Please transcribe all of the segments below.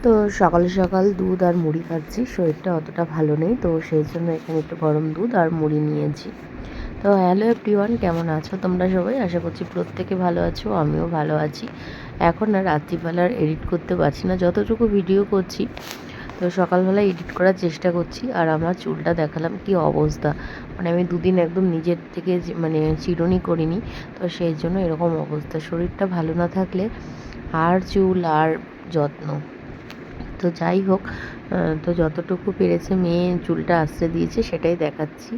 তো সকাল সকাল দুধ আর মুড়ি খাচ্ছি, শরীরটা অতটা ভালো নেই, তো সেই জন্য এখানে একটু গরম দুধ আর মুড়ি নিয়েছি। তো হ্যালো এভরিওয়ান, কেমন আছো তোমরা সবাই? আশা করছি প্রত্যেকে ভালো আছো, আমিও ভালো আছি। এখন না রাত্রিবেলার এডিট করতে পারছি না, যতটুকু ভিডিও করছি তো সকালবেলা এডিট করার চেষ্টা করছি। আর আমার চুলটা দেখালাম কি অবস্থা, মানে আমি দুদিন একদম নিজের থেকে মানে চিরুনি করিনি, তো সেই জন্য এরকম অবস্থা। শরীরটা ভালো না থাকলে আর চুল আর যত্ন। তো যাই হোক, তো যতটুকু পেরেছে মেয়ে চুলটা আঁচড়ে দিয়েছে সেটাই দেখাচ্ছি।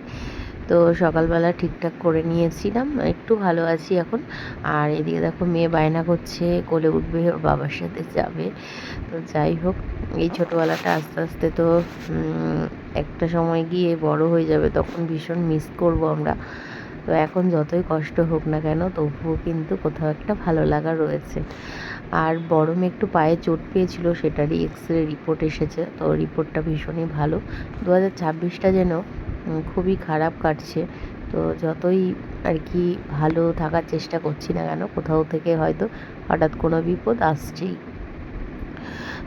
তো সকালবেলা ঠিকঠাক করে নিয়েছিলাম, একটু ভালো আছি এখন। আর এদিকে দেখো মেয়ে বায়না করছে কোলে উঠবে, ওর বাবার সাথে যাবে। তো যাই হোক, এই ছোটোবেলাটা আস্তে আস্তে তো একটা সময় গিয়ে বড় হয়ে যাবে, তখন ভীষণ মিস করব আমরা। তো এখন যতই কষ্ট হোক না কেন তবুও কিন্তু কোথাও একটা ভালো লাগা রয়েছে। আর বড় মেয়ে একটু পায়ে চোট পেয়েছিল, সেটারই এক্সরে রিপোর্ট এসেছে, তো রিপোর্টটা ভীষণই ভালো। 2026টা যেন খুবই খারাপ কাটছে। তো যতই আর কি ভালো থাকার চেষ্টা করছি না কেন, কোথাও থেকে হয়তো হঠাৎ কোনো বিপদ আসছেই।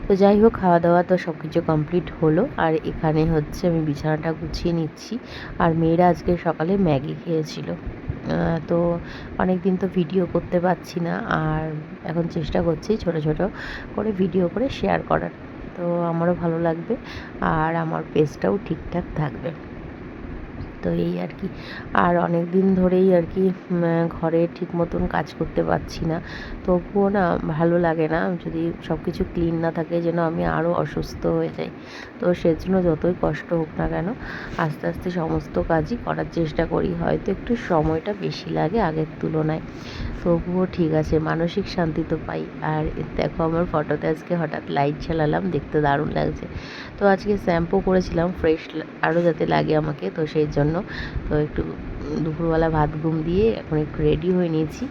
তো যাই হোক, খাওয়া দাওয়া তো সব কিছু কমপ্লিট হলো, আর এখানে হচ্ছে আমি বিছানাটা গুছিয়ে নিচ্ছি। আর মেয়েরা আজকে সকালে ম্যাগি খেয়েছিল। তো অনেক দিন তো ভিডিও করতে পারছি না, আর এখন চেষ্টা করছি ছোট ছোট করে ভিডিও করে শেয়ার করার। তো আমারও ভালো লাগবে, আর আমার পেজটাও ঠিকঠাক থাকবে। তো এই আর কি। আর অনেক দিন ধরেই আর কি ঘরে ঠিক মতন কাজ করতে পারছি না, তবুও না ভালো লাগে না যদি সব কিছু ক্লিন না থাকে, যেন আমি আরও অসুস্থ হয়ে যাই। তো সেজন্য যতই কষ্ট হোক না কেন আস্তে আস্তে সমস্ত কাজই করার চেষ্টা করি। হয়তো একটু সময়টা বেশি লাগে আগের তুলনায়, তবুও ঠিক আছে, মানসিক শান্তি তো পাই। আর দেখো আমার ফটোতে আজকে হঠাৎ লাইট জ্বালালাম, দেখতে দারুণ লাগছে। তো আজকে শ্যাম্পু করেছিলাম ফ্রেশ আরও যাতে লাগে আমাকে, তো সেই জন্য তো একটু দুপুরবেলা ভাত ঘুম দিয়ে এখন একটু রেডি হয়ে নিয়েছি,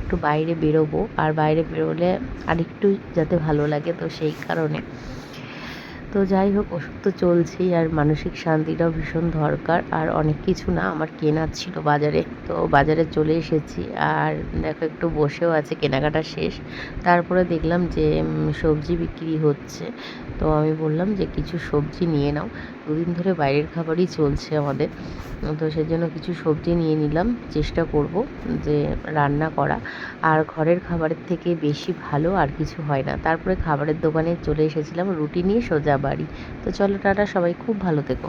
একটু বাইরে বেরোবো। আর বাইরে বেরোলে আরেকটু যাতে ভালো লাগে, তো সেই কারণে। তো যাই হোক, ওষুধ তো চলছেই, আর মানসিক শান্তিটাও ভীষণ দরকার। আর অনেক কিছু না আমার কেনার ছিল বাজারে, তো বাজারে চলে এসেছি। আর দেখো একটু বসেও আছে, কেনাকাটা শেষ। তারপরে দেখলাম যে সবজি বিক্রি হচ্ছে, তো আমি বললাম যে কিছু সবজি নিয়ে নাও, দুদিন ধরে বাইরের খাবারই চলছে আমাদের। তো সেজন্য কিছু সবজি নিয়ে নিলাম, চেষ্টা করব যে রান্না করা। আর ঘরের খাবারের থেকে বেশি ভালো আর কিছু হয় না। তারপরে খাবারের দোকানে চলে এসেছিলাম, রুটি নিয়ে সোজা বাড়ি। তো চলো টাটা, সবাই খুব ভালো থেকো।